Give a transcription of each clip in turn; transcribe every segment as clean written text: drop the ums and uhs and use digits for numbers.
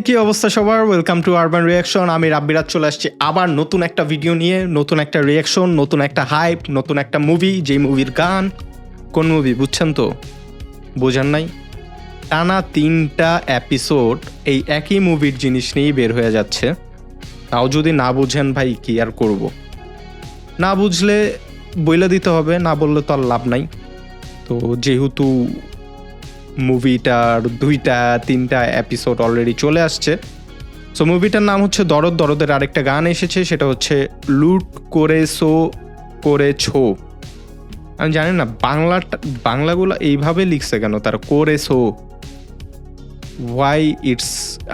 কি অবস্থা সবার? Welcome to urban reaction. আমি রাব্বিরাজ চলে আসছি আবার নতুন একটা ভিডিও নিয়ে, নতুন একটা রিয়াকশন, নতুন একটা হাইপ, নতুন একটা মুভি। যেই মুভির গান, কোন মুভি বুঝছেন তো? বোঝেন নাই? টানা 3টা এপিসোড এই একই মুভির জিনিস নিয়েই বের হয়ে যাচ্ছে। তাও যদি না বুঝেন ভাই কি আর করব, না বুঝলে বইলে দিতে হবে, না বললে তো আর লাভ নাই। তো যেহেতু মুভিটার 2-3টা এপিসোড অলরেডি চলে আসছে, সো মুভিটার নাম হচ্ছে দরদ। দরদের আরেকটা গান এসেছে, সেটা হচ্ছে লুট করেছো করেছো। আমি জানি না বাংলাগুলো এইভাবে লিখছে কেন তারা, করেছো ওয়াই ইটস।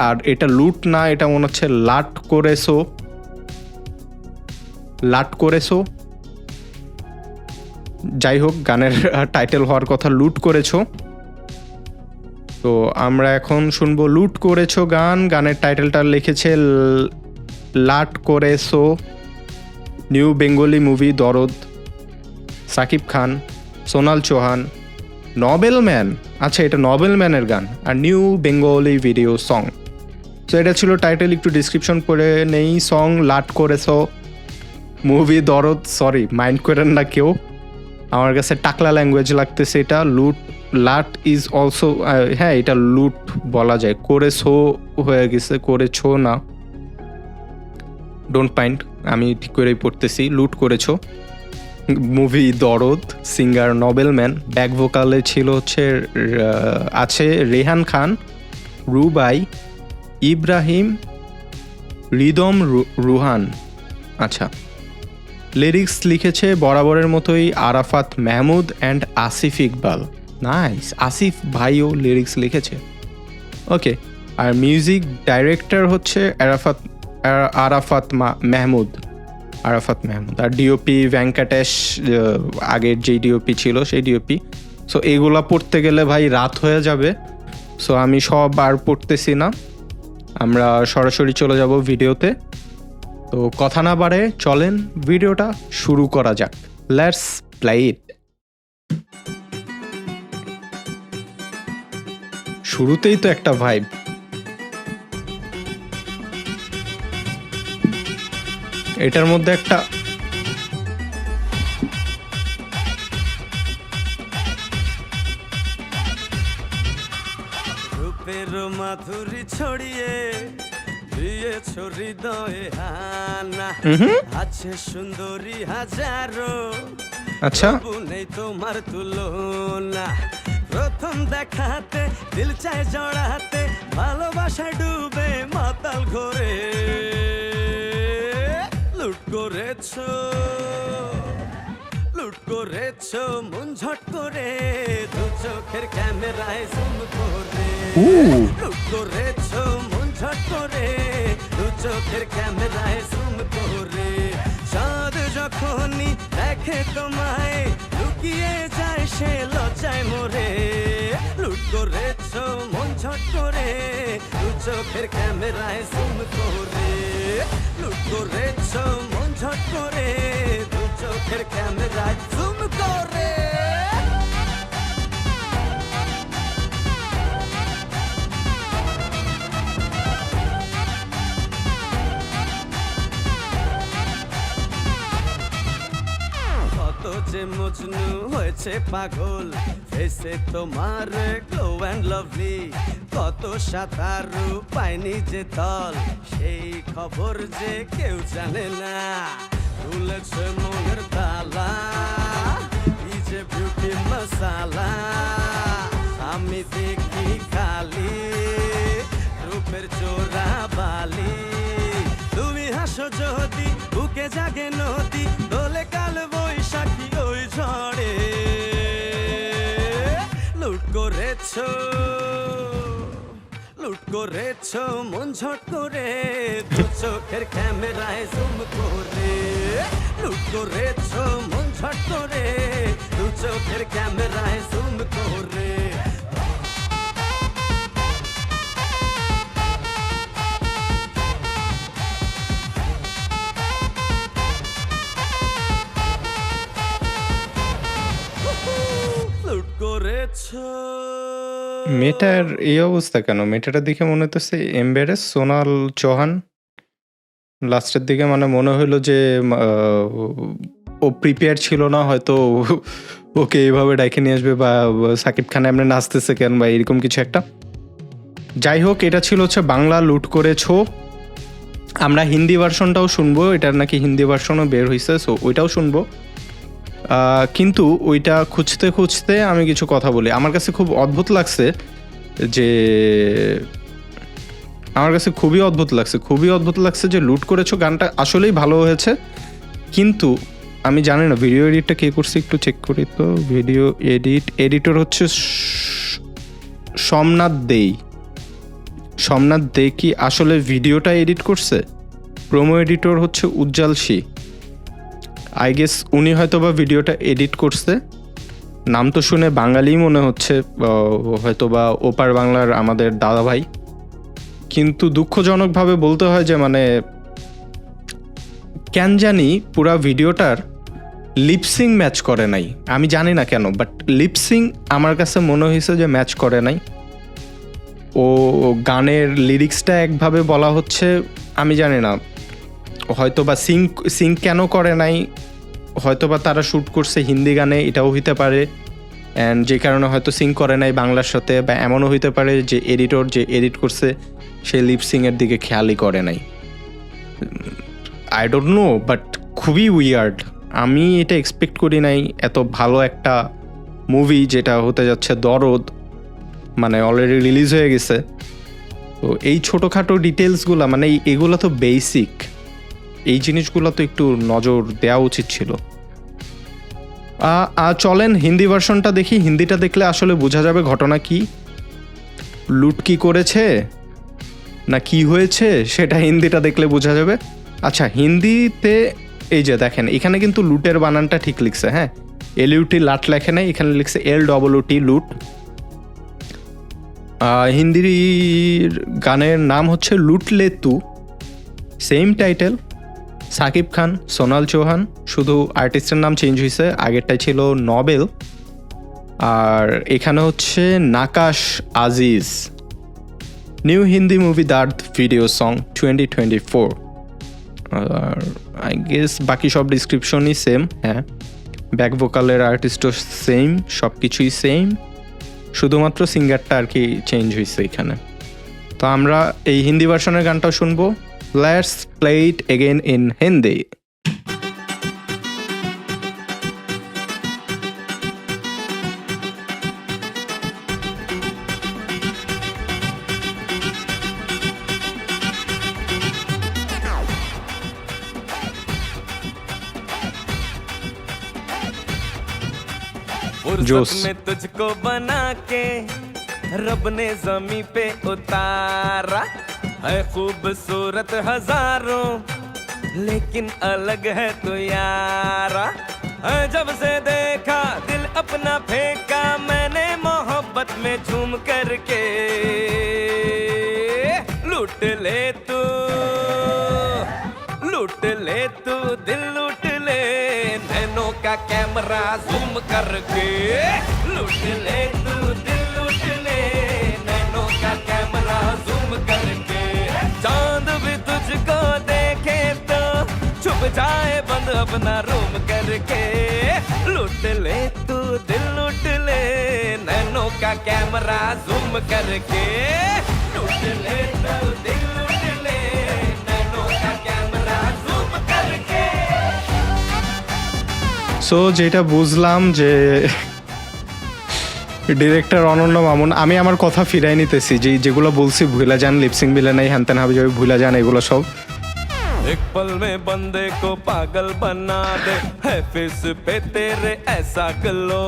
আর এটা লুট না, এটা মনে হচ্ছে লাট করেছো, লাট করেছো। যাই হোক, গানের টাইটেল হওয়ার কথা লুট করেছো। তো আমরা এখন শুনবো লুট করেছো গান। গানের টাইটেলটা লিখেছে লাট করেছো। নিউ বেঙ্গলি মুভি দরদ, সাকিব খান, সোনাল চৌহান, নবেল ম্যান। আচ্ছা, এটা নবেল ম্যানের গান আর নিউ বেঙ্গলি ভিডিও সং। তো এটা ছিল টাইটেল। একটু ডিসক্রিপশন পড়ে নেই। সং লাট করেছো, মুভি দরদ। সরি, মাইন্ড করেন না কেউ, আমার কাছে টাকলা ল্যাঙ্গুয়েজ লাগতেছে এটা। লুট লাট ইজ অলসো, হ্যাঁ এটা লুট বলা যায়, করেছো হয়ে গেছে, করেছো না, ডোন্ট মাইন্ড, আমি ঠিক করেই পড়তেছি। লুট করেছো, মুভি দরদ, সিঙ্গার নবেল ম্যান। ব্যাক ভোকালে ছিল হচ্ছে আছে রেহান খান, রুবাই, ইব্রাহিম, রিদম রুহান। আচ্ছা, লিরিক্স লিখেছে বরাবরের মতোই আরাফাত মাহমুদ অ্যান্ড আসিফ ইকবাল। নাইস, আসিফ ভাইও লিরিক্স লিখেছে। ওকে, আর মিউজিক ডাইরেক্টর হচ্ছে আরাফাত মাহমুদ। আর ডিওপি ভেঙ্কটেশ, আগের যেই ডিওপি ছিল সেই ডিওপি। সো এগুলা পড়তে গেলে ভাই রাত হয়ে যাবে, সো আমি সব আর পড়তেছি না, আমরা সরাসরি চলে যাব ভিডিওতে। তো কথা না বাড়ে চলেন ভিডিওটা শুরু করা যাক। Let's play it. শুরুতেই তো একটা ভাইব। এটার মধ্যে একটা রূপের মাধুরী ছড়িয়ে দিয়েছো হৃদয়ে হানা, আছে সুন্দরী হাজারো, আচ্ছা নেই তোমার তুলনা। প্রথম দেখাতে দিল চায় জড়াতে, ভালোবাসা ডুবে মাতাল ঘরে। লুট করেছো, লুট করেছো মন ঝট করে, দু চোখের ক্যামেরায় জুম করে। লুট করেছো মন ঝট করে, দু চোখের ক্যামেরায় জুম করে। চাঁদ যখনই দেখে তোমায়, লুকিয়ে যায় সে লজ্জায় মরে। লুট করেছো মন ঝট করে, দু চোখের ক্যামেরায় জুম করে। লুট করেছো মন ঝট করে, দু চোখের ক্যামেরায় জুম করে। কত যে মজনু হয়েছে পাগল, ফেসে তোমার গ্লো অ্যান্ড লাভলি। কত সাঁতারু পায়নি যে তল, সেই খবর যে কেউ জানে না। তুলেছে মনের তালা, কি যে বিউটি মশালা। আমি দেখি খালি রূপের চোরা বালি। তুমি হাসো যদি বুকে জাগে নদী, দোলে কাল বৈশাখী ওই ঝড়ে। লুট করেছো, লুট করেছো মন ঝট করে, দু চোখের ক্যামেরায় জুম করে। লুট করেছো মন ঝট করে, দু চোখের ক্যামেরায় জুম করে। লুট করেছো, মেয়েটার এই অবস্থা কেন? মেয়েটাটা দেখে মনে হতেছে এমবারেস সোনাল চৌহান। লাস্টের দিকে মানে মনে হইলো যে ও প্রিপেয়ার ছিল না, হয়তো ওকে এইভাবে ডাইকে নিয়ে আসবে, বা সাকিব খান এমনি নাচতেছে কেন, বা এরকম কিছু একটা। যাই হোক, এটা ছিল হচ্ছে বাংলা লুট করেছো। আমরা হিন্দি ভার্সনটাও শুনবো, এটার নাকি হিন্দি ভার্সনও বের হয়েছে, সো ওইটাও শুনবো। কিন্তু ওইটা খুঁজতে খুঁজতে আমি কিছু কথা বলি। আমার কাছে খুব অদ্ভুত লাগছে যে খুবই অদ্ভুত লাগছে যে লুট করেছো গানটা আসলেই ভালো হয়েছে, কিন্তু আমি জানি না ভিডিও এডিটটা কে করছে, একটু চেক করি তো। ভিডিও এডিটর হচ্ছে সোমনাথ দে কি আসলে ভিডিওটা এডিট করছে? প্রোমো এডিটর হচ্ছে উজ্জ্বল সি, আই গেস উনি হয়তো বা ভিডিওটা এডিট করছে। নাম তো শুনে বাঙালি মনে হচ্ছে, হয়তো বা ওপার বাংলার আমাদের দাদা ভাই, কিন্তু দুঃখজনকভাবে বলতে হয় যে মানে কেন জানি পুরা ভিডিওটার লিপসিং ম্যাচ করে নাই। আমি জানি না কেন, বাট লিপসিং আমার কাছে মনে হয়েছে যে ম্যাচ করে নাই। ও গানের লিরিক্সটা একভাবে বলা হচ্ছে, আমি জানি না, হয়তো বা সিং কেন করে নাই, হয়তো বা তারা শ্যুট করছে হিন্দি গানে, এটাও হইতে পারে। অ্যান্ড যে কারণে হয়তো সিং করে নাই বাংলার সাথে, বা এমনও হইতে পারে যে এডিটর যে এডিট করছে সে লিপসিংয়ের দিকে খেয়ালই করে নাই। আই ডোন্ট নো, বাট খুবই উইয়ার্ড। আমি এটা এক্সপেক্ট করি নাই। এত ভালো একটা মুভি যেটা হতে যাচ্ছে দরদ, মানে অলরেডি রিলিজ হয়ে গেছে, তো এই ছোটোখাটো ডিটেলসগুলো মানে এগুলো তো বেসিক, এই জিনিসগুলো তো একটু নজর দেওয়া উচিত ছিল। চলেন হিন্দি ভার্সনটা দেখি। হিন্দিটা দেখলে আসলে বোঝা যাবে ঘটনা কি, লুট কি করেছে না কি হয়েছে, সেটা হিন্দিটা দেখলে বোঝা যাবে। আচ্ছা, হিন্দিতে এই যে দেখেন, এখানে কিন্তু লুটের বানানটা ঠিক লিখছে, হ্যাঁ, LUT লাট লেখে নাই, এখানে লিখছে LOOT লুট। হিন্দির গানের নাম হচ্ছে লুট লে তু, সেম টাইটেল, সাকিব খান, সোনাল চৌহান, শুধু আর্টিস্টের নাম চেঞ্জ হয়েছে, আগেরটাই ছিল নবেল। আর এখানে হচ্ছে নাকাশ আজিজ। নিউ হিন্দি মুভি দার্থ ভিডিও সং 2024। আর আই গেস বাকি সব ডিসক্রিপশনই সেম, হ্যাঁ, ব্যাক ভোকালের আর্টিস্টও সেম, সব কিছুই সেম, শুধুমাত্র সিঙ্গারটা আর কি চেঞ্জ হয়েছে এখানে। তো আমরা এই হিন্দি ভার্সনের গানটাও শুনবো। Let's play it again in Hindi. जोश में तुझको बना के रब ने जमी पे उतारा है, खूबसूरत हजारों लेकिन अलग है तो यारा। जब से देखा दिल अपना फेंका मैंने मोहब्बत में झूम करके, लूट ले तू दिल लूट ले, नैनों का कैमरा जूम करके, लूट ले तू दिल लूट ले, नैनों का कैमरा जूम करके। चांद भी तुझको देखे तो छुप जाए बंद अपना रूम करके, लूट ले तू दिल लूट ले, नैनों का कैमरा जूम करके, लूट ले तू दिल लूट ले, नैनों का कैमरा जूम करके। সো যেটা বুঝলাম যে ডিরেক্টর অনন্য মামুন, আমি আমার কথা ফিরাই নিতেছি, যেগুলো বলছি ভুলা যান, লিপসিং বিলে নাই, হ্যান হাবি যাবে, ভুলা যান এগুলো সব। एक पल में बंदे को पागल बना दे है फेस पे तेरे ऐसा ग्लो,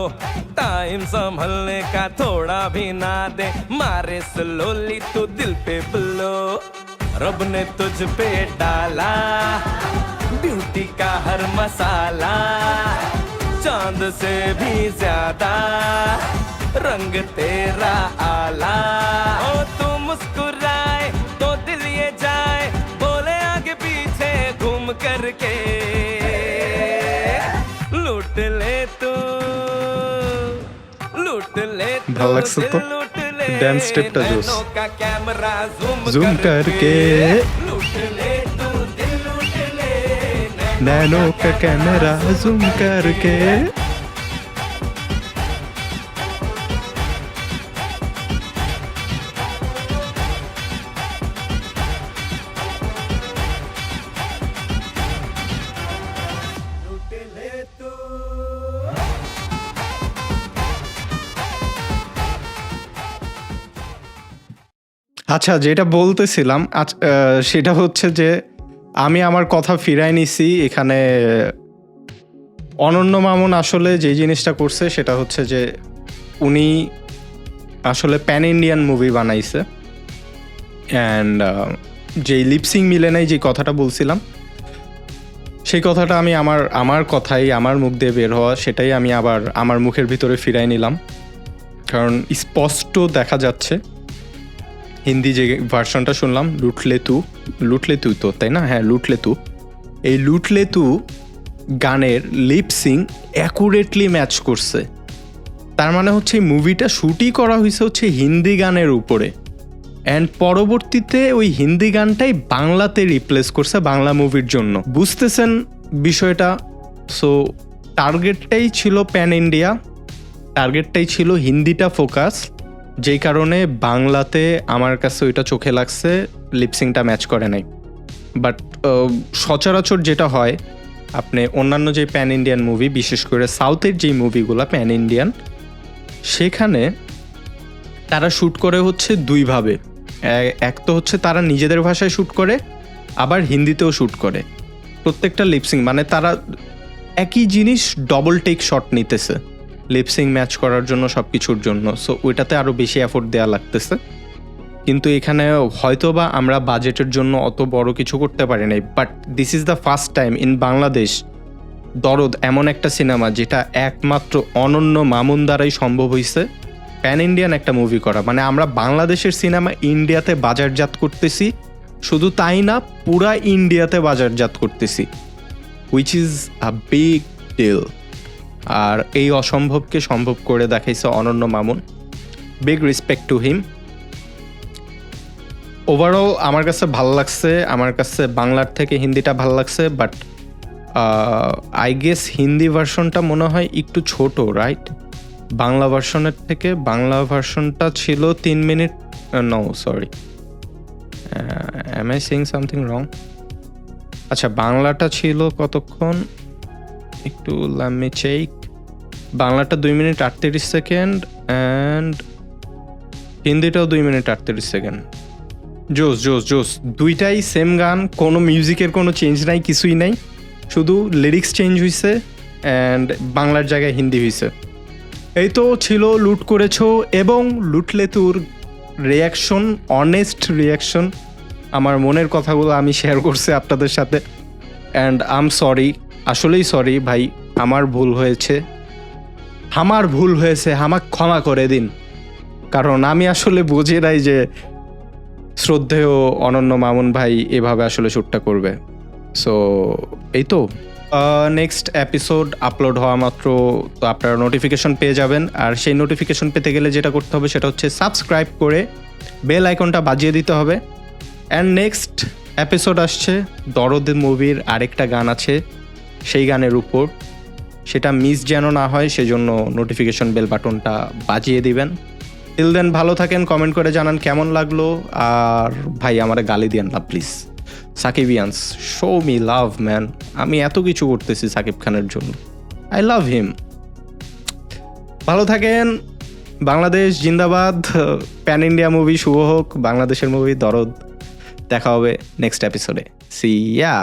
टाइम संभलने का थोड़ा भी ना दे, मारे स्लोली तो दिल पे ब्लो। रब ने तुझ पे डाला ब्यूटी का हर मसाला, चांद से भी ज्यादा रंग तेरा आला। ओ तू मुस्कुराए तो दिल ये जाए, बोले आगे पीछे घूम करके, लूट ले तू ভালো লাগছে তো। लूट ले Dance step টা জোস। नैनो का कैमरा Zoom करके लूट ले तू दिल लूट ले नैनो का कैमरा जूम करके लूट ले तू আচ্ছা, যেটা বলতেছিলাম সেটা হচ্ছে যে আমি আমার কথা ফিরাই নিছি এখানে। অনন্য মামুন আসলে যে জিনিসটা করছে সেটা হচ্ছে যে উনি আসলে প্যান ইন্ডিয়ান মুভি বানাইছে। অ্যান্ড যেই লিপসিং মিলে নাই যে কথাটা বলছিলাম, সেই কথাটা আমি আমার কথাই, আমার মুখ দিয়ে বের হওয়া, সেটাই আমি আবার আমার মুখের ভিতরে ফিরাই নিলাম। কারণ স্পষ্ট দেখা যাচ্ছে, হিন্দি যে ভার্সনটা শুনলাম, লুটলে তু তো, তাই না? হ্যাঁ, লুটলে তু। এই লুটলে তু গানের লিপসিং অ্যাকুরেটলি ম্যাচ করছে। তার মানে হচ্ছে এই মুভিটা শ্যুটই করা হয়েছে হচ্ছে হিন্দি গানের উপরে, অ্যান্ড পরবর্তীতে ওই হিন্দি গানটাই বাংলাতে রিপ্লেস করছে বাংলা মুভির জন্য। বুঝতেছেন বিষয়টা? সো টার্গেটটাই ছিল প্যান ইন্ডিয়া, টার্গেটটাই ছিল হিন্দিটা ফোকাস, যেই কারণে বাংলাতে আমার কাছে ওইটা চোখে লাগছে, লিপসিংটা ম্যাচ করে নাই। বাট সচরাচর যেটা হয়, আপনি অন্যান্য যে প্যান ইন্ডিয়ান মুভি, বিশেষ করে সাউথের যেই মুভিগুলো প্যান ইন্ডিয়ান, সেখানে তারা শ্যুট করে হচ্ছে দুইভাবে। এক তো হচ্ছে তারা নিজেদের ভাষায় শ্যুট করে, আবার হিন্দিতেও শ্যুট করে। প্রত্যেকটা লিপসিং মানে তারা একই জিনিস ডবল টেক শট নিতেছে লিপসিং ম্যাচ করার জন্য, সব কিছুর জন্য। সো ওইটাতে আরও বেশি এফোর্ট দেওয়া লাগতেছে। কিন্তু এখানে হয়তো বা আমরা বাজেটের জন্য অত বড় কিছু করতে পারি নাই, but this is the first time in Bangladesh দরদ এমন একটা সিনেমা যেটা একমাত্র অনন্য মামুন দ্বারাই সম্ভব হয়েছে প্যান ইন্ডিয়ান একটা মুভি করা। মানে আমরা বাংলাদেশের সিনেমা ইন্ডিয়াতে বাজারজাত করতেছি, শুধু তাই না, পুরা ইন্ডিয়াতে বাজারজাত করতেছি, which is a big deal. আর এই অসম্ভবকে সম্ভব করে দেখাইছে Ananya Mamun. Big respect to him. Overall আমার কাছে ভালো লাগছে, আমার কাছে বাংলার থেকে হিন্দিটা ভালো লাগছে। বাট আই গেস হিন্দি ভার্সনটা মনে হয় একটু ছোট, রাইট? বাংলা ভার্সনের থেকে বাংলা ভার্সনটা ছিল 3 মিনিট। No sorry, am I sing something wrong? আচ্ছা, বাংলাটা ছিল কতক্ষণ একটু let me check। বাংলাটা 2 মিনিট 38 সেকেন্ড অ্যান্ড হিন্দিটাও 2 মিনিট 38 সেকেন্ড। জোস জোস জোস, দুইটাই সেম গান, কোনো মিউজিকের কোনো চেঞ্জ নাই, কিছুই নাই, শুধু লিরিক্স চেঞ্জ হয়েছে অ্যান্ড বাংলার জায়গায় হিন্দি হয়েছে। এই তো ছিল লুট করেছো এবং লুটলে তুর রিয়াকশন, অনেস্ট রিয়াকশন। আমার মনের কথাগুলো আমি শেয়ার করছি আপনাদের সাথে। অ্যান্ড আই এম সরি, আসলেই সরি ভাই, আমার ভুল হয়েছে, আমাকে ক্ষমা করে দিন। কারণ আমি আসলে বুঝি নাই যে শ্রদ্ধেয় অনন্য মামুন ভাই এভাবে আসলে শ্যুটটা করবে। সো এই তো, নেক্সট এপিসোড আপলোড হওয়া মাত্র তো আপনারা নোটিফিকেশন পেয়ে যাবেন। আর সেই নোটিফিকেশন পেতে গেলে যেটা করতে হবে সেটা হচ্ছে সাবস্ক্রাইব করে বেল আইকনটা বাজিয়ে দিতে হবে। অ্যান্ড নেক্সট এপিসোড আসছে, দরদ মুভির আরেকটা গান আছে, সেই গানের উপর, সেটা মিস যেন না হয় সেজন্য নোটিফিকেশন বেল বাটনটা বাজিয়ে দিবেন। টিল দেন ভালো থাকেন, কমেন্ট করে জানান কেমন লাগলো। আর ভাই আমারে গালি দিয়েন না please. সাকিবিয়ান্স, show me love man. আমি এত কিছু করতেছি সাকিব খানের জন্য, আই লাভ হিম। ভালো থাকেন, বাংলাদেশ জিন্দাবাদ। প্যান ইন্ডিয়া মুভি শুভ হোক, বাংলাদেশের মুভি দরদ। দেখা হবে নেক্সট এপিসোডে। সি ইয়া।